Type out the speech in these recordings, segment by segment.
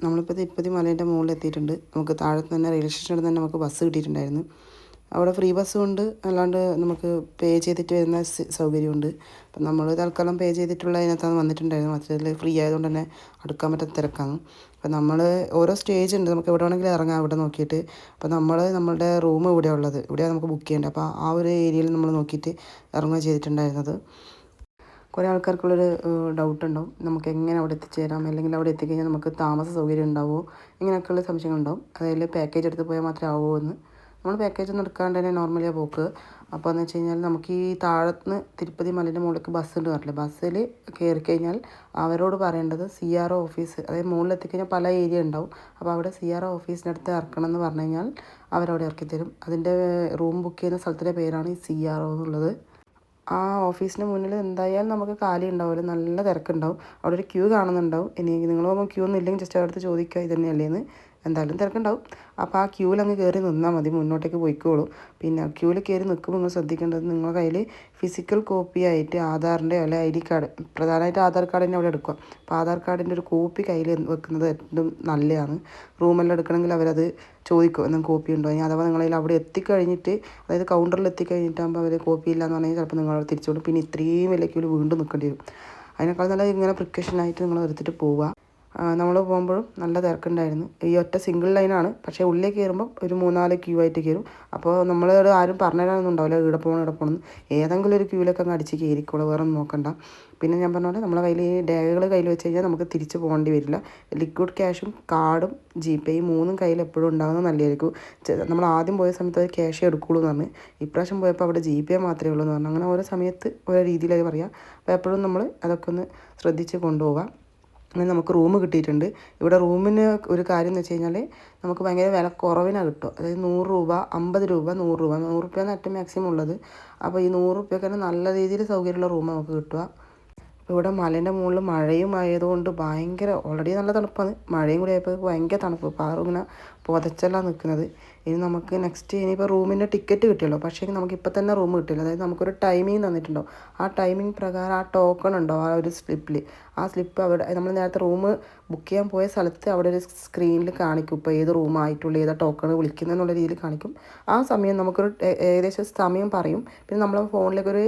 നമ്മളിപ്പോൾ തിരുപ്പതി മലേൻ്റെ മുകളിൽ എത്തിയിട്ടുണ്ട്. നമുക്ക് താഴെ തന്നെ റെയിൽവേ സ്റ്റേഷനിൽ തന്നെ നമുക്ക് ബസ് കിട്ടിയിട്ടുണ്ടായിരുന്നു. അവിടെ ഫ്രീ ബസ്സും ഉണ്ട്, അല്ലാണ്ട് നമുക്ക് പേ ചെയ്തിട്ട് വരുന്ന സൗകര്യമുണ്ട്. അപ്പം നമ്മൾ തൽക്കാലം പേ ചെയ്തിട്ടുള്ള അതിനകത്താണ് വന്നിട്ടുണ്ടായിരുന്നു. മറ്റേതിൽ ഫ്രീ ആയതുകൊണ്ട് തന്നെ അടുക്കാൻ പറ്റാത്ത തിരക്കാണ്. അപ്പം നമ്മൾ ഓരോ സ്റ്റേജ് ഉണ്ട്, നമുക്ക് എവിടെ വേണമെങ്കിലും ഇറങ്ങാം ഇവിടെ നോക്കിയിട്ട്. അപ്പം നമ്മളുടെ റൂം ഇവിടെ ഉള്ളത്, ഇവിടെയാണ് നമുക്ക് ബുക്ക് ചെയ്യേണ്ടത്. അപ്പോൾ ആ ഒരു ഏരിയയിൽ നമ്മൾ നോക്കിയിട്ട് ഇറങ്ങുക ചെയ്തിട്ടുണ്ടായിരുന്നത്. കുറേ ആൾക്കാർക്കുള്ളൊരു ഡൗട്ട് ഉണ്ടാവും, നമുക്ക് എങ്ങനെ അവിടെ എത്തിച്ചേരാം, അല്ലെങ്കിൽ അവിടെ എത്തിക്കഴിഞ്ഞാൽ നമുക്ക് താമസ സൗകര്യം ഉണ്ടാവുമോ, ഇങ്ങനെയൊക്കെയുള്ള സംശയങ്ങളുണ്ടാവും. അതായത് പാക്കേജ് എടുത്ത് പോയാൽ മാത്രമേ ആവുമോ എന്ന്. നമ്മൾ പാക്കേജ് ഒന്നും എടുക്കാണ്ട് തന്നെ നോർമലിയാണ് പോക്ക്. അപ്പോൾ എന്ന് വെച്ച് കഴിഞ്ഞാൽ നമുക്ക് ഈ താഴത്തുനിന്ന് തിരുപ്പതി മലേൻ്റെ മുകളിലേക്ക് ബസ് ഉണ്ട് പറഞ്ഞില്ലേ, ബസ്സിൽ കയറി കഴിഞ്ഞാൽ അവരോട് പറയേണ്ടത് CRO ഓഫീസ്, അതായത് മുകളിൽ എത്തിക്കഴിഞ്ഞാൽ പല ഏരിയ ഉണ്ടാവും. അപ്പോൾ അവിടെ CRO ഓഫീസിനടുത്ത് ഇറക്കണം എന്ന് പറഞ്ഞു കഴിഞ്ഞാൽ അവരവിടെ ഇറക്കി തരും. അതിൻ്റെ റൂം ബുക്ക് ചെയ്യുന്ന സ്ഥലത്തിൻ്റെ പേരാണ് ഈ CRO എന്നുള്ളത്. ആ ഓഫീസിന് മുന്നിൽ എന്തായാലും നമുക്ക് കാലി ഉണ്ടാവില്ല, നല്ല തിരക്കുണ്ടാവും. അവിടെ ഒരു ക്യൂ കാണുന്നുണ്ടാവും. ഇനി നിങ്ങൾ പോകുമ്പോൾ ക്യൂ ഒന്നും ഇല്ലെങ്കിൽ ജസ്റ്റ് അടുത്ത് ചോദിക്കുക ഇത് തന്നെയല്ലേന്ന്. എന്തായാലും തിരക്കുണ്ടാവും. അപ്പോൾ ആ ക്യൂവിൽ അങ്ങ് കയറി നിന്നാൽ മതി, മുന്നോട്ടേക്ക് പോയിക്കോളൂ. പിന്നെ ക്യൂവിൽ കയറി നിൽക്കുമ്പോൾ നിങ്ങൾ ശ്രദ്ധിക്കേണ്ടത്, നിങ്ങളുടെ കയ്യിൽ ഫിസിക്കൽ കോപ്പി ആയിട്ട് ആധാറിൻ്റെ അല്ലെങ്കിൽ ID കാർഡ്, പ്രധാനമായിട്ട് ആധാർ കാർഡ് തന്നെ അവിടെ എടുക്കുക. അപ്പോൾ ആധാർ കാർഡിൻ്റെ ഒരു കോപ്പി കയ്യിൽ വെക്കുന്നത് ഏറ്റവും നല്ലതാണ്. റൂമെല്ലാം എടുക്കണമെങ്കിൽ അവരത് ചോദിക്കും എന്തെങ്കിലും കോപ്പി ഉണ്ടോ. ഇനി അഥവാ നിങ്ങളതിൽ അവിടെ എത്തിക്കഴിഞ്ഞിട്ട്, അതായത് കൗണ്ടറിൽ എത്തിക്കഴിഞ്ഞിട്ടാകുമ്പോൾ അവർ കോപ്പി ഇല്ല എന്ന് പറഞ്ഞാൽ ചിലപ്പോൾ നിങ്ങൾ തിരിച്ചു കൊടുക്കും. പിന്നെ ഇത്രയും വലിയ ക്യൂവിൽ വീണ്ടും നിൽക്കേണ്ടി വരും. അതിനേക്കാൾ നല്ല ഇങ്ങനെ പ്രിക്കോഷനായിട്ട് നിങ്ങൾ എടുത്തിട്ട് പോവുക. നമ്മൾ പോകുമ്പോഴും നല്ല തിരക്കുണ്ടായിരുന്നു. ഈ ഒറ്റ സിംഗിൾ ലൈനാണ്, പക്ഷേ ഉള്ളിൽ കയറുമ്പം ഒരു 3-4 ക്യൂ ആയിട്ട് കയറും. അപ്പോൾ നമ്മളോട് ആരും പറഞ്ഞു തരാനൊന്നും ഉണ്ടാവില്ല ഇവിടെ പോകണം. ഏതെങ്കിലും ഒരു ക്യൂവിലൊക്കെ അങ്ങ് അടിച്ച് കയറിക്കോളൂ, വേറെ ഒന്നും നോക്കണ്ട. പിന്നെ ഞാൻ പറഞ്ഞ പോലെ നമ്മളെ കയ്യിൽ ഈ രേഖകൾ കയ്യിൽ വെച്ച് കഴിഞ്ഞാൽ നമുക്ക് തിരിച്ച് പോകേണ്ടി വരില്ല. ലിക്വിഡ് ക്യാഷും കാർഡും GPay ഈ മൂന്നും കയ്യിൽ എപ്പോഴും ഉണ്ടാകുന്നത് നല്ലതായിരിക്കും. നമ്മൾ ആദ്യം പോയ സമയത്ത് അത് ക്യാഷേ എടുക്കുള്ളൂ എന്ന് പറഞ്ഞ്, ഇപ്രാവശ്യം പോയപ്പോൾ അവിടെ GPay മാത്രമേ ഉള്ളൂ എന്ന് പറഞ്ഞു. അങ്ങനെ ഓരോ സമയത്ത് ഓരോ രീതിയിലായി പറയാം. അപ്പോൾ എപ്പോഴും നമ്മൾ അതൊക്കെ ഒന്ന് ശ്രദ്ധിച്ച് കൊണ്ടുപോകാം. അങ്ങനെ നമുക്ക് റൂം കിട്ടിയിട്ടുണ്ട്. ഇവിടെ റൂമിന് ഒരു കാര്യം എന്ന് വെച്ച് കഴിഞ്ഞാൽ നമുക്ക് ഭയങ്കര വില കുറവിനാണ് കിട്ടുക. അതായത് 100 രൂപ, 50 രൂപ, 100 രൂപ, 100 രൂപയാണ് ഏറ്റവും മാക്സിമം ഉള്ളത്. അപ്പോൾ ഈ 100 രൂപയ്ക്ക് തന്നെ നല്ല രീതിയിൽ സൗകര്യമുള്ള റൂം നമുക്ക് കിട്ടുക. ഇവിടെ മലേൻ്റെ മുകളിൽ മഴയും ആയതുകൊണ്ട് ഭയങ്കര ഓൾറെഡി നല്ല തണുപ്പാണ്, മഴയും കൂടി ആയപ്പോൾ ഭയങ്കര തണുപ്പ്. പാറ ഇങ്ങനെ പുതച്ചെല്ലാം നിൽക്കുന്നത്. ഇനി നമുക്ക് നെക്സ്റ്റ് ഇനിയിപ്പോൾ റൂമിൻ്റെ ടിക്കറ്റ് കിട്ടിയല്ലോ, പക്ഷേ നമുക്ക് ഇപ്പോൾ തന്നെ റൂം കിട്ടില്ല. അതായത് നമുക്കൊരു ടൈമിംഗ് തന്നിട്ടുണ്ടോ, ആ ടൈമിംഗ് പ്രകാരം ആ ടോക്കൺ ഉണ്ടോ ആ ഒരു സ്ലിപ്പിൽ, ആ സ്ലിപ്പ് അവിടെ നമ്മൾ നേരത്തെ റൂം ബുക്ക് ചെയ്യാൻ പോയ സ്ഥലത്ത് അവിടെ ഒരു സ്ക്രീനിൽ കാണിക്കും, ഇപ്പോൾ ഏത് റൂമായിട്ടുള്ള ഏതാ ടോക്കൺ വിളിക്കുന്നതെന്നുള്ള രീതിയിൽ കാണിക്കും. ആ സമയം നമുക്കൊരു ഏകദേശം സമയം പറയും. പിന്നെ നമ്മളെ ഫോണിലേക്കൊരു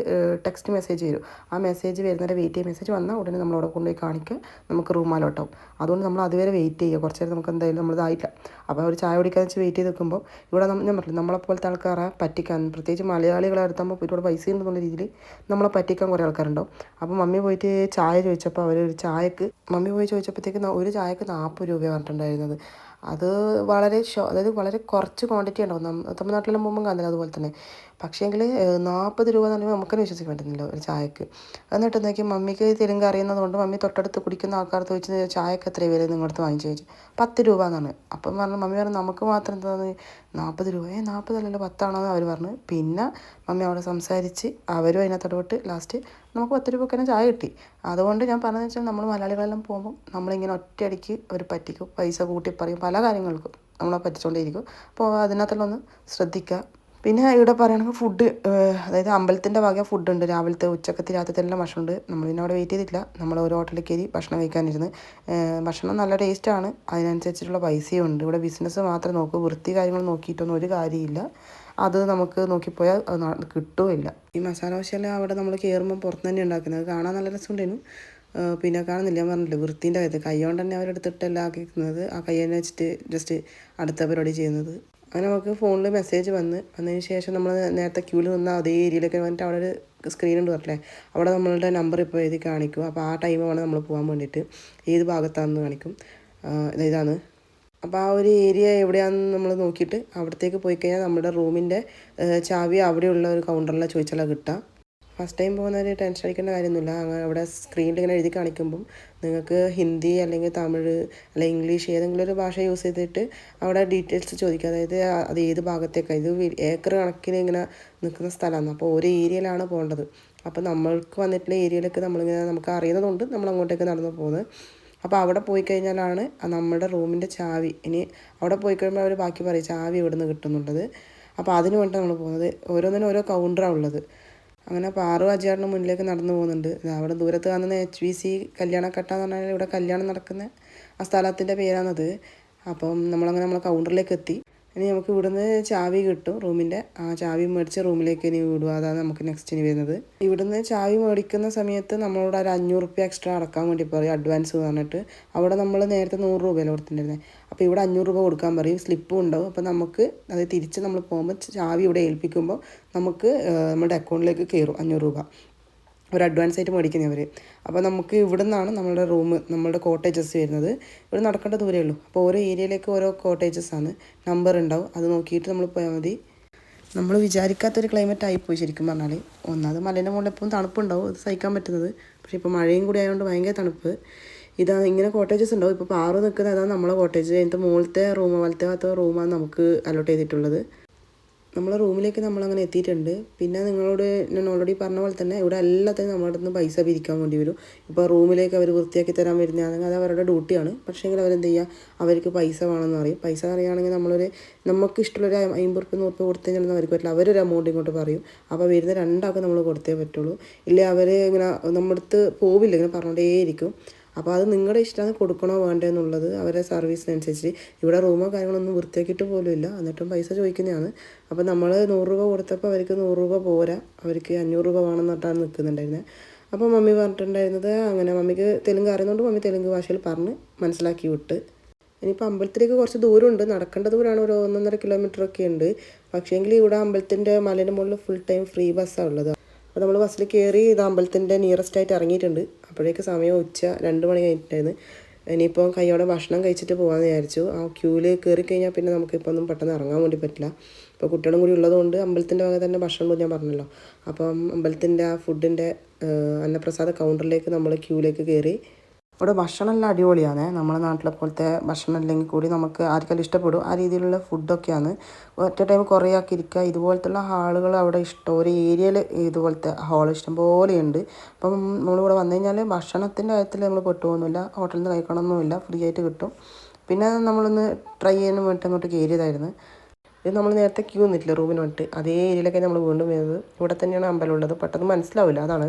ടെക്സ്റ്റ് മെസ്സേജ് വരും. ആ മെസ്സേജ് വരുന്നവരെ വെയിറ്റ് ചെയ്യുക. മെസ്സേജ് വന്നാൽ ഉടനെ നമ്മളവിടെ കൊണ്ടുപോയി കാണിക്കുക, നമുക്ക് റൂം അലോട്ടാവും. അതുകൊണ്ട് നമ്മൾ അതുവരെ വെയിറ്റ് ചെയ്യുക. കുറച്ച് നേരം നമുക്ക് എന്തായാലും നമ്മളിതായില്ല. അപ്പോൾ ഒരു ചായ കുടിക്കാൻ വെച്ച് വെയിറ്റ് ചെയ്ത് നിൽക്കുമ്പോൾ ഇവിടെ ഞാൻ പറഞ്ഞു നമ്മളെപ്പോലത്തെ ആൾക്കാരെ പറ്റിക്കാൻ, പ്രത്യേകിച്ച് മലയാളികളെ അടുത്താകുമ്പോൾ ഒരുപാട് പൈസ ഉണ്ടെന്നുള്ള രീതിയിൽ നമ്മളെ പറ്റിക്കാൻ കുറേ ആൾക്കാരുണ്ടാവും. അപ്പോൾ മമ്മി പോയിട്ട് ചായ ചോദിച്ചപ്പോൾ അവർ ഒരു ചായക്ക് മമ്മി പോയി ചോദിച്ചപ്പോഴത്തേക്ക് ഒരു ചായക്ക് 40 രൂപ പറഞ്ഞിട്ടുണ്ടായിരുന്നത്. അത് വളരെ അതായത് വളരെ കുറച്ച് ക്വാണ്ടിറ്റി ഉണ്ടാവും. തമിഴ്നാട്ടിലെല്ലാം പോകുമ്പോൾ കാണുന്നില്ല അതുപോലെ തന്നെ. പക്ഷേങ്കിൽ 40 രൂപ എന്ന് പറയുമ്പോൾ നമുക്കെന്നെ വിശ്വസിക്കാൻ പറ്റുന്നില്ല ഒരു ചായക്ക്. എന്നിട്ട് നോക്കി മമ്മിക്ക് തെലുങ്ക് അറിയുന്നതുകൊണ്ട് മമ്മി തൊട്ടടുത്ത് കുടിക്കുന്ന ആൾക്കാർ ചോദിച്ചത് ചായക്ക് എത്ര വില നിങ്ങളടുത്ത് വാങ്ങിച്ചു ചോദിച്ചു. 10 രൂപ എന്നാണ്. അപ്പം പറഞ്ഞു മമ്മി പറഞ്ഞു നമുക്ക് മാത്രം എന്താണ് 40 രൂപ, 40 അല്ലല്ലോ 10 ആണെന്ന് അവർ പറഞ്ഞു. പിന്നെ മമ്മി അവിടെ സംസാരിച്ച് അവരും അതിനകത്ത് ഇടപെട്ട് ലാസ്റ്റ് നമുക്ക് 10 രൂപയ്ക്ക് തന്നെ ചായ കിട്ടി. അതുകൊണ്ട് ഞാൻ പറഞ്ഞതെന്ന് വെച്ചാൽ നമ്മൾ മലയാളികളെല്ലാം പോകുമ്പോൾ നമ്മളിങ്ങനെ ഒറ്റയടിക്ക് ഒരു പറ്റിക്കും, പൈസ കൂട്ടി പറയും, പല കാര്യങ്ങൾക്കും നമ്മളെ പറ്റിച്ചുകൊണ്ടേയിരിക്കും. അപ്പോൾ അതിനകത്തെല്ലാം ഒന്ന് ശ്രദ്ധിക്കുക. പിന്നെ ഇവിടെ പറയുകയാണെങ്കിൽ ഫുഡ്, അതായത് അമ്പലത്തിൻ്റെ വക ഫുഡുണ്ട്. രാവിലത്തെ ഉച്ചക്കത്തെ രാത്രിത്തെ എല്ലാം ഭക്ഷണമുണ്ട്. നമ്മൾ പിന്നെ അവിടെ വെയിറ്റ് ചെയ്തിട്ടില്ല, നമ്മൾ ഒരു ഹോട്ടലിൽ കയറി ഭക്ഷണം കഴിക്കാനിരുന്ന്. ഭക്ഷണം നല്ല ടേസ്റ്റാണ്, അതിനനുസരിച്ചിട്ടുള്ള പൈസയും ഉണ്ട്. ഇവിടെ ബിസിനസ് മാത്രമേ നോക്കൂ, വൃത്തി കാര്യങ്ങൾ നോക്കിയിട്ടൊന്നും ഒരു കാര്യമില്ല. അത് നമുക്ക് നോക്കിപ്പോയാൽ കിട്ടുമില്ല. ഈ മസാല ദോശയെല്ലാം അവിടെ നമ്മൾ കയറുമ്പോൾ പുറത്ത് തന്നെ ഉണ്ടാക്കുന്നത്, കാണാൻ നല്ല രസമുണ്ടായിരുന്നു. പിന്നെ കാണുന്നില്ല, ഞാൻ പറഞ്ഞില്ല വൃത്തിൻ്റെ കാര്യത്തിൽ കൈ കൊണ്ട് തന്നെ അവരെടുത്തിട്ടെല്ലാം ആക്കിക്കുന്നത്, ആ കൈ തന്നെ വെച്ചിട്ട് ജസ്റ്റ് അടുത്ത പരിപാടി ചെയ്യുന്നത്. അങ്ങനെ നമുക്ക് ഫോണിൽ മെസ്സേജ് വന്നതിന് ശേഷം നമ്മൾ നേരത്തെ ക്യൂവിൽ നിന്ന അതേ ഏരിയയിലൊക്കെ വന്നിട്ട് അവിടെ ഒരു സ്ക്രീൻ ഉണ്ട് പറഞ്ഞില്ലേ, അവിടെ നമ്മളുടെ നമ്പർ ഇപ്പോൾ എഴുതി കാണിക്കും. അപ്പോൾ ആ ടൈം വേണം നമ്മൾ പോകാൻ വേണ്ടിയിട്ട്, ഏത് ഭാഗത്താണെന്ന് കാണിക്കും, ഇതാണ്. അപ്പോൾ ആ ഒരു ഏരിയ എവിടെയാണെന്ന് നമ്മൾ നോക്കിയിട്ട് അവിടത്തേക്ക് പോയി കഴിഞ്ഞാൽ നമ്മുടെ റൂമിൻ്റെ ചാവി അവിടെയുള്ള ഒരു കൗണ്ടറിലാണ് ചോദിച്ചാലാണ് കിട്ടുക. ഫസ്റ്റ് ടൈം പോകുന്നവർ ടെൻഷൻ അടിക്കേണ്ട കാര്യമൊന്നുമില്ല. അങ്ങനെ അവിടെ സ്ക്രീനിൽ ഇങ്ങനെ എഴുതി കാണിക്കുമ്പം നിങ്ങൾക്ക് ഹിന്ദി അല്ലെങ്കിൽ തമിഴ് അല്ലെങ്കിൽ ഇംഗ്ലീഷ് ഏതെങ്കിലും ഒരു ഭാഷ യൂസ് ചെയ്തിട്ട് അവിടെ ഡീറ്റെയിൽസ് ചോദിക്കുക. അതായത് അത് ഏത് ഭാഗത്തേക്കാണ്, ഇത് ഏക്കർ കണക്കിന് ഇങ്ങനെ നിൽക്കുന്ന സ്ഥലമാണ്. അപ്പോൾ ഓരോ ഏരിയയിലാണ് പോകേണ്ടത്. അപ്പോൾ നമ്മൾക്ക് വന്നിട്ടുള്ള ഏരിയയിലേക്ക് നമ്മളിങ്ങനെ നമുക്ക് അറിയുന്നതുകൊണ്ട് നമ്മൾ അങ്ങോട്ടേക്ക് നടന്നു പോകുന്നത്. അപ്പോൾ അവിടെ പോയി കഴിഞ്ഞാലാണ് നമ്മുടെ റൂമിൻ്റെ ചാവി, ഇനി അവിടെ പോയി കഴിയുമ്പോൾ അവർ ബാക്കി പറയും ചാവി ഇവിടെ നിന്ന് കിട്ടുന്നുള്ളത്. അപ്പോൾ അതിന് വേണ്ടിയിട്ട് നമ്മൾ പോകുന്നത്. ഓരോന്നിനും ഓരോ കൗണ്ടറാണ് ഉള്ളത്. അങ്ങനെ പാറു അജയാറിന് മുന്നിലേക്ക് നടന്നു പോകുന്നുണ്ട്. അവിടെ ദൂരത്ത് കാണുന്ന HVC കല്യാണക്കട്ട എന്ന് പറഞ്ഞാൽ ഇവിടെ കല്യാണം നടക്കുന്ന ആ സ്ഥലത്തിൻ്റെ പേരാണത്. അപ്പം നമ്മളങ്ങനെ നമ്മളെ കൗണ്ടറിലേക്ക് എത്തി. ഇനി നമുക്ക് ഇവിടുന്ന് ചാവി കിട്ടും റൂമിൻ്റെ. ആ ചാവി മേടിച്ച് റൂമിലേക്ക് ഇനി വിടുക. അതാണ് നമുക്ക് നെക്സ്റ്റ് ഇനി വരുന്നത്. ഇവിടുന്ന് ചാവി മേടിക്കുന്ന സമയത്ത് നമ്മളോട് ഒരു 500 റുപ്യ എക്സ്ട്രാ അടക്കാൻ വേണ്ടി പറയും, അഡ്വാൻസ് പറഞ്ഞിട്ട്. അവിടെ നമ്മൾ നേരത്തെ 100 രൂപയല്ലേ കൊടുത്തിട്ടുണ്ടായിരുന്നത്. അപ്പോൾ ഇവിടെ 500 രൂപ കൊടുക്കാൻ പറയും. സ്ലിപ്പും ഉണ്ടാവും. അപ്പോൾ നമുക്ക് അത് തിരിച്ച് നമ്മൾ പോകുമ്പോൾ ചാവി ഇവിടെ ഏൽപ്പിക്കുമ്പോൾ നമുക്ക് നമ്മുടെ അക്കൗണ്ടിലേക്ക് കയറും 500 രൂപ. ഒരു അഡ്വാൻസ് ആയിട്ട് മേടിക്കുന്നവർ. അപ്പോൾ നമുക്ക് ഇവിടെ നിന്നാണ് നമ്മളുടെ റൂം, നമ്മളുടെ കോട്ടേജസ് വരുന്നത്. ഇവിടെ നടക്കേണ്ട ദൂരമേ ഉള്ളൂ. അപ്പോൾ ഓരോ ഏരിയയിലേക്ക് ഓരോ കോട്ടേജസ് ആണ്, നമ്പർ ഉണ്ടാവും. അത് നോക്കിയിട്ട് നമ്മൾ പോയാൽ മതി. നമ്മൾ വിചാരിക്കാത്തൊരു ക്ലൈമറ്റ് ആയിപ്പോയി ശരിക്കും പറഞ്ഞാൽ. ഒന്നാമത് മലേൻ്റെ മുകളിൽ എപ്പോഴും തണുപ്പുണ്ടാവും, അത് സഹിക്കാൻ പറ്റുന്നത്. പക്ഷേ ഇപ്പോൾ മഴയും കൂടി ആയതുകൊണ്ട് ഭയങ്കര തണുപ്പ്. ഇതാണ് ഇങ്ങനെ കോട്ടേജസ് ഉണ്ടാവും. ഇപ്പോൾ പാറു നിൽക്കുന്നത് അതാണ് നമ്മളെ കോട്ടേജ്. അതിൻ്റെ മുകളിലത്തെ റൂം, വലത്തെ റൂമാണ് നമുക്ക് അലോട്ട് ചെയ്തിട്ടുള്ളത്. നമ്മളെ റൂമിലേക്ക് നമ്മളങ്ങനെ എത്തിയിട്ടുണ്ട്. പിന്നെ നിങ്ങളോട് ഞാൻ ഓൾറെഡി പറഞ്ഞ പോലെ തന്നെ ഇവിടെ എല്ലാത്തിനും നമ്മുടെ അടുത്ത് നിന്ന് പൈസ പിരിക്കാൻ വേണ്ടി വരും. ഇപ്പോൾ റൂമിലേക്ക് അവർ വൃത്തിയാക്കി തരാൻ വരുന്നതാണെങ്കിൽ അത് അവരുടെ ഡ്യൂട്ടിയാണ്. പക്ഷേങ്കിൽ അവരെന്ത് ചെയ്യുക, അവർക്ക് പൈസ വേണമെന്ന് പറയും. പൈസ അറിയുകയാണെങ്കിൽ നമുക്ക് ഇഷ്ടമുള്ളൊരു 50 റുപ്യ 100 റുപ്യ കൊടുത്തു കഴിഞ്ഞാൽ അവർക്ക് പറ്റില്ല. അവരൊരു എമൗണ്ട് ഇങ്ങോട്ട് പറയും. അപ്പോൾ വരുന്ന രണ്ടാൾക്ക് നമ്മൾ കൊടുത്തേ പറ്റുള്ളൂ. ഇല്ലേ അവർ ഇങ്ങനെ നമ്മുടെ അടുത്ത് പോവില്ല, ഇങ്ങനെ പറഞ്ഞുകൊണ്ടേയിരിക്കും. അപ്പോൾ അത് നിങ്ങളുടെ ഇഷ്ടമാണ്, കൊടുക്കണോ വേണ്ടേ എന്നുള്ളത് അവരുടെ സർവീസിനനുസരിച്ച്. ഇവിടെ റൂമോ കാര്യങ്ങളൊന്നും വൃത്തിയാക്കിയിട്ട് പോലും ഇല്ല, എന്നിട്ടും പൈസ ചോദിക്കുന്നതാണ്. അപ്പോൾ നമ്മൾ 100 രൂപ കൊടുത്തപ്പോൾ അവർക്ക് 100 രൂപ പോരാ, അവർക്ക് 500 രൂപ വേണമെന്ന് പറഞ്ഞിട്ടാണ് നിൽക്കുന്നുണ്ടായിരുന്നത്. അപ്പോൾ മമ്മി പറഞ്ഞിട്ടുണ്ടായിരുന്നത്, അങ്ങനെ മമ്മിക്ക് തെലുങ്ക് അറിയുന്നതുകൊണ്ട് മമ്മി തെലുങ്ക് ഭാഷയിൽ പറഞ്ഞ് മനസ്സിലാക്കി വിട്ട്. ഇനിയിപ്പോൾ അമ്പലത്തിലേക്ക് കുറച്ച് ദൂരമുണ്ട്, നടക്കേണ്ട ദൂരമാണ്, ഒരു 1.5 കിലോമീറ്ററൊക്കെ ഉണ്ട്. പക്ഷേങ്കിൽ ഇവിടെ അമ്പലത്തിൻ്റെ മലേൻ്റെ മുകളിൽ ഫുൾ ടൈം ഫ്രീ ബസ്സാണ് ഉള്ളത്. അപ്പോൾ നമ്മൾ ബസ്സിൽ കയറി ഇത് അമ്പലത്തിൻ്റെ നിയറസ്റ്റ് ആയിട്ട് ഇറങ്ങിയിട്ടുണ്ട്. അപ്പോഴേക്ക് സമയം ഉച്ച 2 മണി കഴിഞ്ഞിട്ടായിരുന്നു. ഇനിയിപ്പോൾ കൈയോടെ ഭക്ഷണം കഴിച്ചിട്ട് പോകാമെന്ന് വിചാരിച്ചു. ആ ക്യൂവിൽ കയറി കഴിഞ്ഞാൽ പിന്നെ നമുക്കിപ്പോൾ ഒന്നും പെട്ടെന്ന് ഇറങ്ങാൻ വേണ്ടി പറ്റില്ല. ഇപ്പോൾ കുട്ടികളും കൂടി ഉള്ളതുകൊണ്ട് അമ്പലത്തിൻ്റെ വക തന്നെ ഭക്ഷണം ഞാൻ പറഞ്ഞല്ലോ. അപ്പം അമ്പലത്തിൻ്റെ ആ ഫുഡിൻ്റെ അന്നപ്രസാദ കൗണ്ടറിലേക്ക് നമ്മൾ ക്യൂവിലേക്ക് കയറി. ഇവിടെ ഭക്ഷണം എല്ലാം അടിപൊളിയാണ്. നമ്മുടെ നാട്ടിലെ പോലത്തെ ഭക്ഷണം അല്ലെങ്കിൽ കൂടി നമുക്ക് ആർക്കെല്ലാം ഇഷ്ടപ്പെടും ആ രീതിയിലുള്ള ഫുഡൊക്കെയാണ്. ഒറ്റ ടൈം കുറേ ആക്കി ഇരിക്കുക. ഇതുപോലത്തുള്ള ഹാളുകൾ അവിടെ ഇഷ്ടം, ഒരു ഏരിയയിൽ ഇതുപോലത്തെ ഹാൾ ഇഷ്ടം പോലെയുണ്ട്. അപ്പം നമ്മളിവിടെ വന്നു കഴിഞ്ഞാൽ ഭക്ഷണത്തിൻ്റെ കാര്യത്തിൽ നമ്മൾ പെട്ടുപോകുന്നില്ല, ഹോട്ടലിൽ നിന്ന് കഴിക്കണമെന്നില്ല, ഫ്രീ ആയിട്ട് കിട്ടും. പിന്നെ നമ്മളൊന്ന് ട്രൈ ചെയ്യാൻ വേണ്ടി അങ്ങോട്ട് കയറിയതായിരുന്നു. ഇത് നമ്മൾ നേരത്തെ ക്യൂ നിന്നിട്ടില്ല റൂമിന് വേണ്ടിയിട്ട്, അതേ ഏരിയയിലൊക്കെ നമ്മൾ വീണ്ടും വരുന്നത്. ഇവിടെ തന്നെയാണ് അമ്പലം ഉള്ളത്, പെട്ടെന്ന് മനസ്സിലാവില്ല, അതാണ്.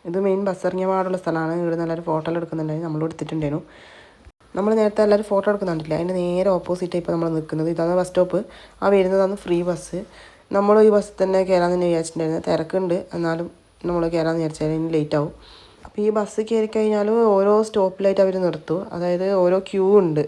ഇത് മെയിൻ ബസ് ഇറങ്ങിയ പാടുള്ള സ്ഥലമാണ്. ഇവിടെ നിന്ന് എല്ലാവരും ഫോട്ടോ എടുക്കുന്നുണ്ടായിരുന്നു, നമ്മൾ എടുത്തിട്ടുണ്ടായിരുന്നു. നമ്മൾ നേരത്തെ എല്ലാവരും ഫോട്ടോ എടുക്കുന്നുണ്ടില്ല, അതിൻ്റെ നേരെ ഓപ്പോസിറ്റാണ് ഇപ്പോൾ നമ്മൾ നിൽക്കുന്നത്. ഇതാണ് ബസ് സ്റ്റോപ്പ്. ആ വരുന്നതാണ് ഫ്രീ ബസ്. നമ്മൾ ഈ ബസ്സിൽ തന്നെ കയറാമെന്ന് തന്നെ വിചാരിച്ചിട്ടുണ്ടായിരുന്നു. തിരക്കുണ്ട്, എന്നാലും നമ്മൾ കയറാമെന്ന് വിചാരിച്ചാൽ ഇനി ലേറ്റ് ആവും. അപ്പോൾ ഈ ബസ് കയറി കഴിഞ്ഞാൽ ഓരോ സ്റ്റോപ്പിലായിട്ട് അവർ നിർത്തും. അതായത് ഓരോ ക്യൂ ഉണ്ട്.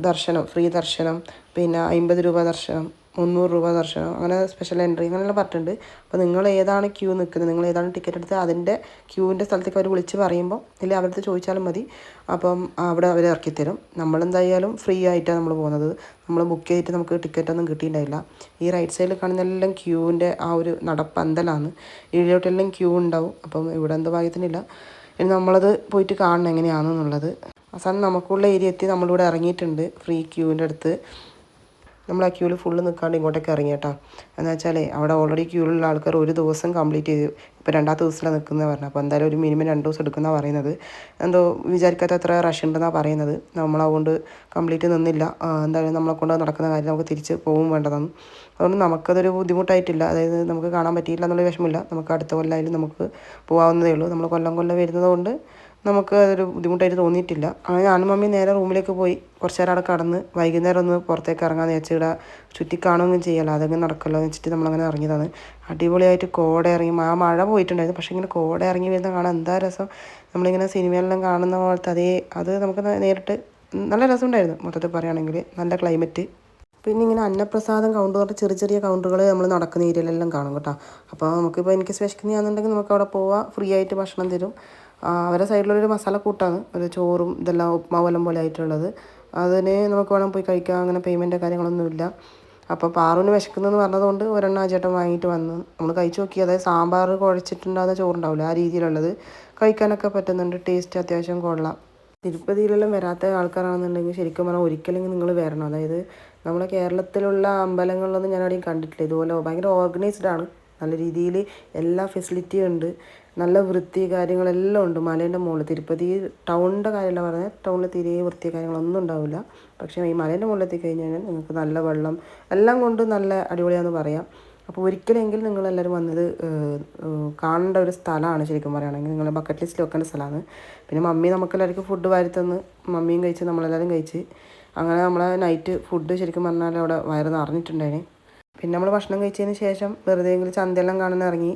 ദർശനം, ഫ്രീ ദർശനം, പിന്നെ 50 രൂപ ദർശനം, 300 രൂപ ദർശനം, അങ്ങനെ സ്പെഷ്യൽ എൻട്രി അങ്ങനെയെല്ലാം പറഞ്ഞിട്ടുണ്ട്. അപ്പോൾ നിങ്ങൾ ഏതാണ് ക്യൂ നിൽക്കുന്നത്, നിങ്ങൾ ഏതാണ് ടിക്കറ്റ് എടുത്ത് അതിൻ്റെ ക്യൂവിൻ്റെ സ്ഥലത്തേക്ക് അവർ വിളിച്ച് പറയുമ്പോൾ ഇല്ലെങ്കിൽ അവരുടെ ചോദിച്ചാലും മതി. അപ്പം അവിടെ അവർ ഇറക്കിത്തരും. നമ്മളെന്തായാലും ഫ്രീ ആയിട്ടാണ് നമ്മൾ പോകുന്നത്. നമ്മൾ ബുക്ക് ചെയ്തിട്ട് നമുക്ക് ടിക്കറ്റൊന്നും കിട്ടിയിട്ടുണ്ടായില്ല. ഈ റൈറ്റ് സൈഡിൽ കാണുന്നതെല്ലാം ക്യൂവിൻ്റെ ആ ഒരു നടപ്പന്തലാണ്. ഇതിലോട്ടെല്ലാം ക്യൂ ഉണ്ടാവും. അപ്പം ഇവിടെ എന്തോ ഭാഗ്യത്തിനില്ല. ഇനി നമ്മളത് പോയിട്ട് കാണണം എങ്ങനെയാണെന്നുള്ളത്. അവസാനം നമുക്കുള്ള ഏരിയ എത്തി, നമ്മളിവിടെ ഇറങ്ങിയിട്ടുണ്ട് ഫ്രീ ക്യൂവിൻ്റെ അടുത്ത്. നമ്മൾ ആ ക്യൂവിൽ ഫുള്ള് നിൽക്കാണ്ട് ഇങ്ങോട്ടേക്ക് ഇറങ്ങി കേട്ടോ. എന്ന് വെച്ചാൽ അവിടെ ഓൾറെഡി ക്യൂവിലുള്ള ആൾക്കാർ ഒരു ദിവസം കംപ്ലീറ്റ് ചെയ്തു. ഇപ്പോൾ 2ാമത്തെ ദിവസത്തിലാണ് നിൽക്കുന്നത് പറഞ്ഞത്. അപ്പോൾ എന്തായാലും ഒരു മിനിമം 2 ദിവസം എടുക്കുന്നതാണ് പറയുന്നത്. എന്തോ വിചാരിക്കാത്ത അത്ര റഷ് ഉണ്ടെന്നാണ് പറയുന്നത്. നമ്മളതുകൊണ്ട് കംപ്ലീറ്റ് നിന്നില്ല. എന്തായാലും നമ്മളെ കൊണ്ട് നടക്കുന്ന കാര്യം നമുക്ക് തിരിച്ച് പോകും വേണ്ടതാണ്. അതുകൊണ്ട് നമുക്കതൊരു ബുദ്ധിമുട്ടായിട്ടില്ല. അതായത് നമുക്ക് കാണാൻ പറ്റിയില്ല എന്നുള്ള വിഷമമില്ല. നമുക്ക് അടുത്ത കൊല്ലമായാലും നമുക്ക് പോകാവുന്നതേ ഉള്ളൂ. നമ്മൾ കൊല്ലം വരുന്നത് കൊണ്ട് നമുക്ക് അതൊരു ബുദ്ധിമുട്ടായിട്ട് തോന്നിയിട്ടില്ല. അങ്ങനെ ഞാനും മമ്മി നേരെ റൂമിലേക്ക് പോയി കുറച്ച് നേരം അവിടെ കടന്ന് വൈകുന്നേരം ഒന്ന് പുറത്തേക്ക് ഇറങ്ങാമെന്ന് വെച്ചാൽ ഇവിടെ ചുറ്റി കാണുകയും ചെയ്യാമല്ലോ, അതങ്ങനെ നടക്കുമല്ലോ എന്ന് വെച്ചിട്ട് നമ്മളങ്ങനെ ഇറങ്ങിയതാണ്. അടിപൊളിയായിട്ട് കോട ഇറങ്ങി, ആ മഴ പോയിട്ടുണ്ടായിരുന്നു. പക്ഷേ ഇങ്ങനെ കോട ഇറങ്ങി വരുന്ന കാണാൻ എന്താ രസം. നമ്മളിങ്ങനെ സിനിമയിലെല്ലാം കാണുന്ന പോലത്തെ അത് നമുക്ക് നേരിട്ട് നല്ല രസമുണ്ടായിരുന്നു. മൊത്തത്തിൽ പറയുകയാണെങ്കിൽ നല്ല ക്ലൈമറ്റ്. പിന്നെ ഇങ്ങനെ അന്നപ്രസാദം കൗണ്ടർ, ചെറിയ കൗണ്ടറുകൾ നമ്മൾ നടക്കുന്ന ഏരിയയിലെല്ലാം കാണും കേട്ടോ. അപ്പോൾ നമുക്കിപ്പോൾ എനിക്ക് വിശക്കുന്നതാണെന്നുണ്ടെങ്കിൽ നമുക്ക് അവിടെ പോവാം, ഫ്രീ ആയിട്ട് ഭക്ഷണം തരും. അവരുടെ സൈഡിലൊരു മസാല കൂട്ടാണ്, ഒരു ചോറും ഇതെല്ലാം ഉപ്മാവെല്ലാം പോലെ ആയിട്ടുള്ളത്. അതിന് നമുക്ക് വേണം പോയി കഴിക്കാം. അങ്ങനെ പേയ്മെൻറ്റോ കാര്യങ്ങളൊന്നുമില്ല. അപ്പോൾ പാറുവിന് വിശക്കുന്നതെന്ന് പറഞ്ഞതുകൊണ്ട് ഒരെണ്ണം ആ ചേട്ടൻ വാങ്ങിയിട്ട് വന്ന് നമ്മൾ കഴിച്ച് നോക്കി. അതായത് സാമ്പാർ കുഴച്ചിട്ടുണ്ടാകുന്ന ചോറുണ്ടാവില്ല, ആ രീതിയിലുള്ളത് കഴിക്കാനൊക്കെ പറ്റുന്നുണ്ട്. ടേസ്റ്റ് അത്യാവശ്യം കൊള്ളാം. തിരുപ്പതിയിലെല്ലാം വരാത്ത ആൾക്കാരാണെന്നുണ്ടെങ്കിൽ ശരിക്കും പറഞ്ഞാൽ ഒരിക്കലെങ്കിലും നിങ്ങൾ വരണം. അതായത് നമ്മളെ കേരളത്തിലുള്ള അമ്പലങ്ങളിലൊന്നും ഞാൻ എവിടെയും കണ്ടിട്ടില്ല ഇതുപോലെ. ഭയങ്കര ഓർഗനൈസ്ഡ് ആണ്, നല്ല രീതിയിൽ എല്ലാ ഫെസിലിറ്റിയും ഉണ്ട്, നല്ല വൃത്തി കാര്യങ്ങളെല്ലാം ഉണ്ട്. മലേൻ്റെ മുകളിൽ തിരുപ്പതി ടൗണിൻ്റെ കാര്യമല്ല പറഞ്ഞാൽ, ടൗണിൽ തീരെ വൃത്തി കാര്യങ്ങളൊന്നും ഉണ്ടാവില്ല. പക്ഷേ ഈ മലേൻ്റെ മുകളിലെത്തി കഴിഞ്ഞ് കഴിഞ്ഞാൽ നിങ്ങൾക്ക് നല്ല വെള്ളം എല്ലാം കൊണ്ട് നല്ല അടിപൊളിയാണെന്ന് പറയാം. അപ്പോൾ ഒരിക്കലെങ്കിലും നിങ്ങളെല്ലാവരും വന്നത് കാണേണ്ട ഒരു സ്ഥലമാണ് ശരിക്കും പറയുകയാണെങ്കിൽ. നിങ്ങളുടെ ബക്കറ്റ് ലിസ്റ്റിൽ വെക്കേണ്ട സ്ഥലമാണ്. പിന്നെ മമ്മി നമുക്കെല്ലാവർക്കും ഫുഡ് വാരി തന്ന് മമ്മിയും കഴിച്ച് നമ്മളെല്ലാവരും കഴിച്ച് അങ്ങനെ നമ്മളെ നൈറ്റ് ഫുഡ് ശരിക്കും പറഞ്ഞാൽ അവിടെ വയറ് നിറഞ്ഞിട്ടുണ്ടായിന്. പിന്നെ നമ്മൾ ഭക്ഷണം കഴിച്ചതിന് ശേഷം വെറുതെയെങ്കിലും ചന്തയെല്ലാം കാണാൻ ഇറങ്ങി.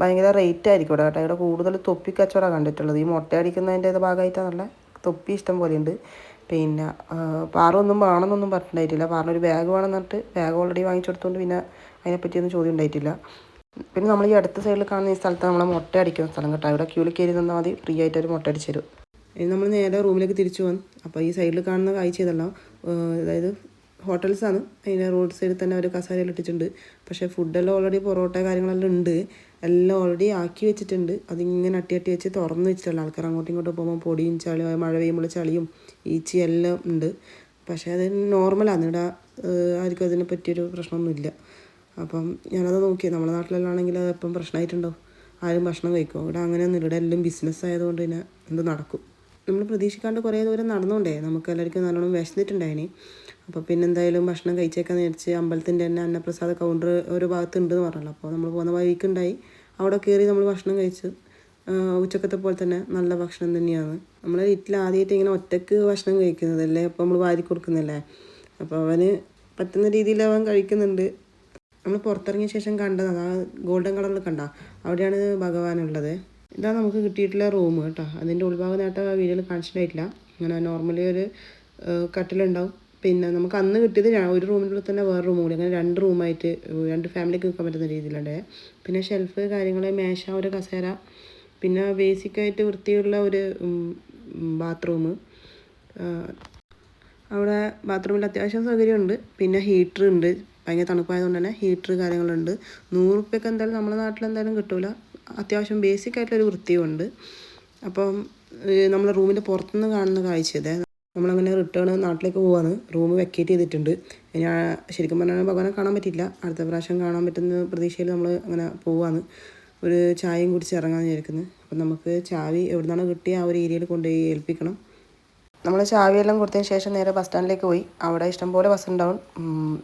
ഭയങ്കര റേറ്റ് ആയിരിക്കും ഇവിടെ കേട്ടോ. ഇവിടെ കൂടുതൽ തൊപ്പി കച്ചവടമാണ് കണ്ടിട്ടുള്ളത്. ഈ മുട്ട അടിക്കുന്നതിൻ്റെ ഭാഗമായിട്ടാണല്ല തൊപ്പി ഇഷ്ടം പോലെയുണ്ട്. പിന്നെ പാറൊന്നും വേണമെന്നൊന്നും പറഞ്ഞിട്ടുണ്ടായിട്ടില്ല. പാറിനൊരു ബാഗ് വേണമെന്ന് പറഞ്ഞിട്ട് ബാഗ് ഓൾറെഡി വാങ്ങിച്ചെടുത്തുകൊണ്ട് പിന്നെ അതിനെപ്പറ്റിയൊന്നും ചോദ്യം ഉണ്ടായിട്ടില്ല. പിന്നെ നമ്മൾ ഈ അടുത്ത സൈഡിൽ കാണുന്ന ഈ സ്ഥലത്ത് നമ്മളെ മുട്ട അടിക്കുന്ന സ്ഥലം കേട്ടോ. ഇവിടെ ക്യൂവിൽ കയറി നിന്നാൽ മതി, ഫ്രീ ആയിട്ട് ഒരു മുട്ട അടിച്ചു തരും. ഇനി നമ്മൾ നേരെ റൂമിലേക്ക് തിരിച്ചു പോകും. അപ്പോൾ ഈ സൈഡിൽ കാണുന്ന കാഴ്ച ഇതെല്ലാം അതായത് ഹോട്ടൽസാണ്. അതിൻ്റെ റോഡ് സൈഡിൽ തന്നെ ഒരു കസാരയിൽ ഇട്ടിട്ടുണ്ട്. പക്ഷേ ഫുഡെല്ലാം ഓൾറെഡി പൊറോട്ട കാര്യങ്ങളെല്ലാം ഉണ്ട്. എല്ലാം ഓൾറെഡി ആക്കി വെച്ചിട്ടുണ്ട്. അതിങ്ങനെ അട്ടി വെച്ച് തുറന്ന് വെച്ചിട്ടുള്ള ആൾക്കാർ അങ്ങോട്ടും ഇങ്ങോട്ടും പോകുമ്പോൾ പൊടിയും ചളിയും മഴ പെയ്യുമ്പോൾ ചളിയും ഈച്ചയും എല്ലാം ഉണ്ട്. പക്ഷേ അത് നോർമലാണ്. ഇവിടെ ആർക്കും അതിനെ പറ്റിയൊരു പ്രശ്നമൊന്നുമില്ല. അപ്പം ഞാനത് നോക്കി. നമ്മുടെ നാട്ടിലെല്ലാം ആണെങ്കിൽ അതെപ്പം പ്രശ്നമായിട്ടുണ്ടോ, ആരും ഭക്ഷണം കഴിക്കുമോ? ഇവിടെ അങ്ങനെയൊന്നും ഇവിടെ എല്ലാം ബിസിനസ് ആയതുകൊണ്ട് തന്നെ എന്ത് നടക്കും. നമ്മൾ പ്രതീക്ഷിക്കാണ്ട് കുറേ ദൂരം നടന്നുകൊണ്ടേ നമുക്ക് എല്ലാവർക്കും നല്ലോണം വിശന്നിട്ടുണ്ടായിന്. അപ്പോൾ പിന്നെ എന്തായാലും ഭക്ഷണം കഴിച്ചേക്കാന്ന് വിചാരിച്ച് അമ്പലത്തിൻ്റെ തന്നെ അന്നപ്രസാദ കൗണ്ടർ ഒരു ഭാഗത്തുണ്ടെന്ന് പറഞ്ഞല്ലോ. അപ്പോൾ നമ്മൾ പോകുന്ന വഴിക്കുണ്ടായി. അവിടെ കയറി നമ്മൾ ഭക്ഷണം കഴിച്ച് ഉച്ചക്കത്തെ പോലെ തന്നെ നല്ല ഭക്ഷണം തന്നെയാണ്. നമ്മൾ വീട്ടിൽ ആദ്യമായിട്ട് ഇങ്ങനെ ഒറ്റയ്ക്ക് ഭക്ഷണം കഴിക്കുന്നതല്ലേ, അപ്പോൾ നമ്മൾ വാരി കൊടുക്കുന്നല്ലേ. അപ്പോൾ അവന് പറ്റുന്ന രീതിയിൽ അവൻ കഴിക്കുന്നുണ്ട്. നമ്മൾ പുറത്തിറങ്ങിയ ശേഷം കണ്ടതാണ് ആ ഗോൾഡൻ കളറിൽ കണ്ട അവിടെയാണ് ഭഗവാനുള്ളത്. ഇതാണ് നമുക്ക് കിട്ടിയിട്ടുള്ള റൂം കേട്ടോ. അതിൻ്റെ ഉൾഭാഗം നേട്ട വീഡിയോയിൽ കാണിച്ചിട്ടായിട്ടില്ല. ഇങ്ങനെ നോർമലി ഒരു കട്ടിലുണ്ടാവും. പിന്നെ നമുക്ക് അന്ന് കിട്ടിയത് ഒരു റൂമിനുള്ളിൽ തന്നെ വേറെ റൂം കൂടി, അങ്ങനെ 2 റൂമായിട്ട് 2 ഫാമിലിക്ക് നിൽക്കാൻ പറ്റുന്ന രീതിയിലുണ്ട്. പിന്നെ ഷെൽഫ് കാര്യങ്ങൾ, മേശ, ഒരു കസേര, പിന്നെ ബേസിക്കായിട്ട് വൃത്തിയുള്ള ഒരു ബാത്റൂം. അവിടെ ബാത്റൂമിൽ അത്യാവശ്യം സൗകര്യമുണ്ട്. പിന്നെ ഹീറ്റർ ഉണ്ട്. ഭയങ്കര തണുപ്പായതുകൊണ്ട് തന്നെ ഹീറ്റർ കാര്യങ്ങളുണ്ട്. 100 റുപ്യക്ക് എന്തായാലും നമ്മുടെ നാട്ടിലെന്തായാലും കിട്ടില്ല. അത്യാവശ്യം ബേസിക്കായിട്ടൊരു വൃത്തിയുണ്ട്. അപ്പം നമ്മൾ റൂമിൻ്റെ പുറത്തുനിന്ന് കാണുന്ന കാഴ്ച ഇതേ. നമ്മളങ്ങനെ റിട്ടേൺ നാട്ടിലേക്ക് പോവാണ്. റൂം വെക്കേറ്റ് ചെയ്തിട്ടുണ്ട്. ഞാൻ ശരിക്കും പറഞ്ഞാൽ ഭഗവാനെ കാണാൻ പറ്റില്ല. അടുത്ത പ്രാവശ്യം കാണാൻ പറ്റുന്ന പ്രതീക്ഷയിൽ നമ്മൾ അങ്ങനെ പോവാണ്. ഒരു ചായയും കുടിച്ച് ഇറങ്ങാമെന്ന് വിചാരിക്കുന്നത്. അപ്പം നമുക്ക് ചാവി എവിടെ നിന്നാണ് കിട്ടിയ ആ ഒരു ഏരിയയിൽ കൊണ്ടുപോയി ഏൽപ്പിക്കണം. നമ്മൾ ചാവിയെല്ലാം കൊടുത്തതിന് ശേഷം നേരെ ബസ് സ്റ്റാൻഡിലേക്ക് പോയി. അവിടെ ഇഷ്ടംപോലെ ബസ് ഉണ്ടാവും.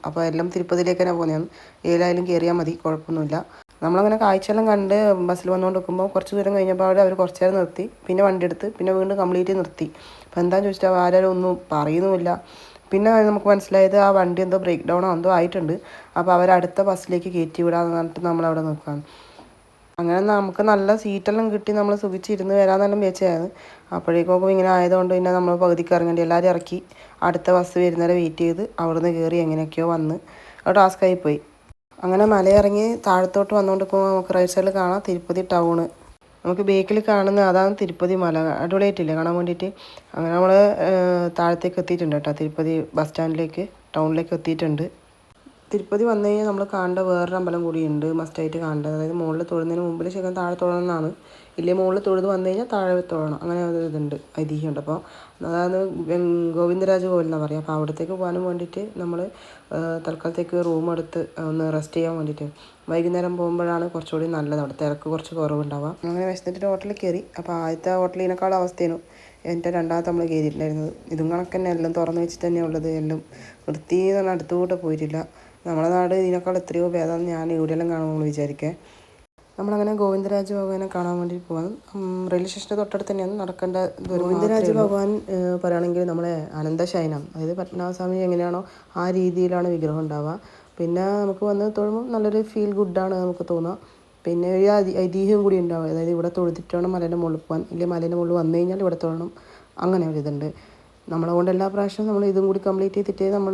അപ്പോൾ എല്ലാം തിരുപ്പതിയിലേക്ക് തന്നെ പോകുന്നതാണ്. ഏതായാലും കയറിയാൽ മതി, കുഴപ്പമൊന്നുമില്ല. നമ്മളങ്ങനെ കാഴ്ചയെല്ലാം കണ്ട് ബസ്സിൽ വന്നുകൊണ്ട് നിൽക്കുമ്പോൾ കുറച്ച് ദൂരം കഴിഞ്ഞപ്പോൾ അവർ കുറച്ച് നേരം നിർത്തി. പിന്നെ വണ്ടി എടുത്ത് പിന്നെ വീണ്ടും കംപ്ലീറ്റ് നിർത്തി. അപ്പോൾ എന്താണെന്ന് ചോദിച്ചാൽ ആരും ഒന്നും പറയുന്നുമില്ല. പിന്നെ നമുക്ക് മനസ്സിലായത് ആ വണ്ടി എന്തോ ബ്രേക്ക് ഡൗണോ എന്തോ ആയിട്ടുണ്ട്. അപ്പോൾ അവരടുത്ത ബസ്സിലേക്ക് കയറ്റി വിടാമെന്ന് പറഞ്ഞിട്ട് നമ്മളവിടെ നിൽക്കുകയാണ്. അങ്ങനെ നമുക്ക് നല്ല സീറ്റെല്ലാം കിട്ടി നമ്മൾ സുഖിച്ചിരുന്ന് വരാമെന്നെല്ലാം വെച്ചായിരുന്നു. അപ്പോഴേക്കും ഇങ്ങനെ ആയതുകൊണ്ട് പിന്നെ നമ്മൾ പകുതിക്ക് ഇറങ്ങേണ്ടി എല്ലാവരും ഇറക്കി അടുത്ത ബസ് വരുന്നവരെ വെയിറ്റ് ചെയ്ത് അവിടുന്ന് കയറി എങ്ങനെയൊക്കെയോ വന്ന് അത് ടാസ്ക്കായി പോയി. അങ്ങനെ മലയിറങ്ങി താഴത്തോട്ട് വന്നുകൊണ്ടിരിക്കുമ്പോൾ നമുക്ക് റൈറ്റ് സൈഡിൽ കാണാം തിരുപ്പതി ടൗണ്. നമുക്ക് ബേക്കിൽ കാണുന്ന അതാണ് തിരുപ്പതി മല. അടിപൊളിയായിട്ടില്ലേ കാണാൻ വേണ്ടിയിട്ട്. അങ്ങനെ നമ്മൾ താഴത്തേക്ക് എത്തിയിട്ടുണ്ട് കേട്ടോ. തിരുപ്പതി ബസ് സ്റ്റാൻഡിലേക്ക് ടൗണിലേക്ക് എത്തിയിട്ടുണ്ട്. തിരുപ്പതി വന്നു കഴിഞ്ഞാൽ നമ്മൾ കാണേണ്ട വേറൊരു അമ്പലം കൂടിയുണ്ട്, മസ്റ്റായിട്ട് കാണേണ്ടത്. അതായത് മുകളിൽ തൊഴുന്നതിന് മുമ്പിൽ ശരിക്കും താഴെ തൊഴണമെന്നാണ്. ഇല്ലെങ്കിൽ മുകളിൽ തൊഴുത് വന്നു കഴിഞ്ഞാൽ താഴെ തൊഴണം, അങ്ങനെ ഒരു ഇതുണ്ട്, ഐതിഹ്യമുണ്ട്. അപ്പോൾ അതാണ് ഗോവിന്ദരാജ കോവിൽ എന്നാണ് പറയുക. അപ്പോൾ അവിടത്തേക്ക് പോകാനും വേണ്ടിയിട്ട് നമ്മൾ തൽക്കാലത്തേക്ക് റൂം എടുത്ത് ഒന്ന് റെസ്റ്റ് ചെയ്യാൻ വേണ്ടിയിട്ട്. വൈകുന്നേരം പോകുമ്പോഴാണ് കുറച്ചുകൂടി നല്ലത്, അവിടെ തിരക്ക് കുറച്ച് കുറവുണ്ടാവുക. അങ്ങനെ വിശന്നിട്ട് ഹോട്ടലിൽ കയറി. അപ്പോൾ ആദ്യത്തെ ഹോട്ടലിനേക്കാളും അവസ്ഥയാണ് എൻ്റെ രണ്ടാമത്തെ നമ്മൾ കയറിയിട്ടുണ്ടായിരുന്നത്. ഇതും കണക്ക് തന്നെ എല്ലാം തുറന്ന് വെച്ചിട്ട് തന്നെ ഉള്ളത്. എല്ലാം വൃത്തി എന്ന് പറഞ്ഞാൽ അടുത്തുകൂടെ പോയിട്ടില്ല. നമ്മുടെ നാട് ഇതിനേക്കാൾ എത്രയോ ഭേദമെന്ന് ഞാൻ ഇവിടെയെല്ലാം കാണുമ്പോൾ വിചാരിക്കുക. നമ്മളങ്ങനെ ഗോവിന്ദരാജ ഭഗവാനെ കാണാൻ വേണ്ടി പോകാൻ റെയിൽവേ സ്റ്റേഷൻ്റെ തൊട്ടടുത്ത് തന്നെയാണ് നടക്കേണ്ട. ഗോവിന്ദരാജ ഭഗവാൻ പറയുകയാണെങ്കിൽ നമ്മളെ അനന്തശയനം, അതായത് പത്മനാഭസ്വാമി എങ്ങനെയാണോ ആ രീതിയിലാണ് വിഗ്രഹം ഉണ്ടാവുക. പിന്നെ നമുക്ക് വന്ന് തൊഴുമ്പോൾ നല്ലൊരു ഫീൽ ഗുഡാണ് നമുക്ക് തോന്നുക. പിന്നെ ഒരു ഐതിഹ്യം കൂടി ഉണ്ടാവും. അതായത് ഇവിടെ തൊഴുതിട്ട് വേണം മലേൻ്റെ മുകളിൽ പോകാൻ, ഇല്ലെങ്കിൽ മലേൻ്റെ മുകളിൽ വന്നു കഴിഞ്ഞാൽ ഇവിടെ തൊഴണം, അങ്ങനെ ഒരു ഇതുണ്ട്. നമ്മളെ കൊണ്ട് എല്ലാ പ്രാവശ്യവും നമ്മൾ ഇതും കൂടി കംപ്ലീറ്റ് ചെയ്തിട്ടേ നമ്മൾ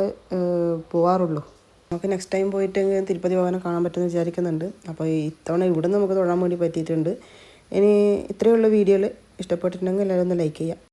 പോകാറുള്ളൂ. നമുക്ക് നെക്സ്റ്റ് ടൈം പോയിട്ട് തിരുപ്പതി ഭഗവാനെ കാണാൻ പറ്റുമെന്ന് വിചാരിക്കുന്നുണ്ട്. അപ്പോൾ ഇത്തവണ ഇവിടെ നമുക്ക് തൊഴാൻ വേണ്ടി പറ്റിയിട്ടുണ്ട്. ഇനി ഇത്രയുള്ള വീഡിയോയിൽ ഇഷ്ടപ്പെട്ടിട്ടുണ്ടെങ്കിൽ എല്ലാവരും ഒന്ന് ലൈക്ക് ചെയ്യുക.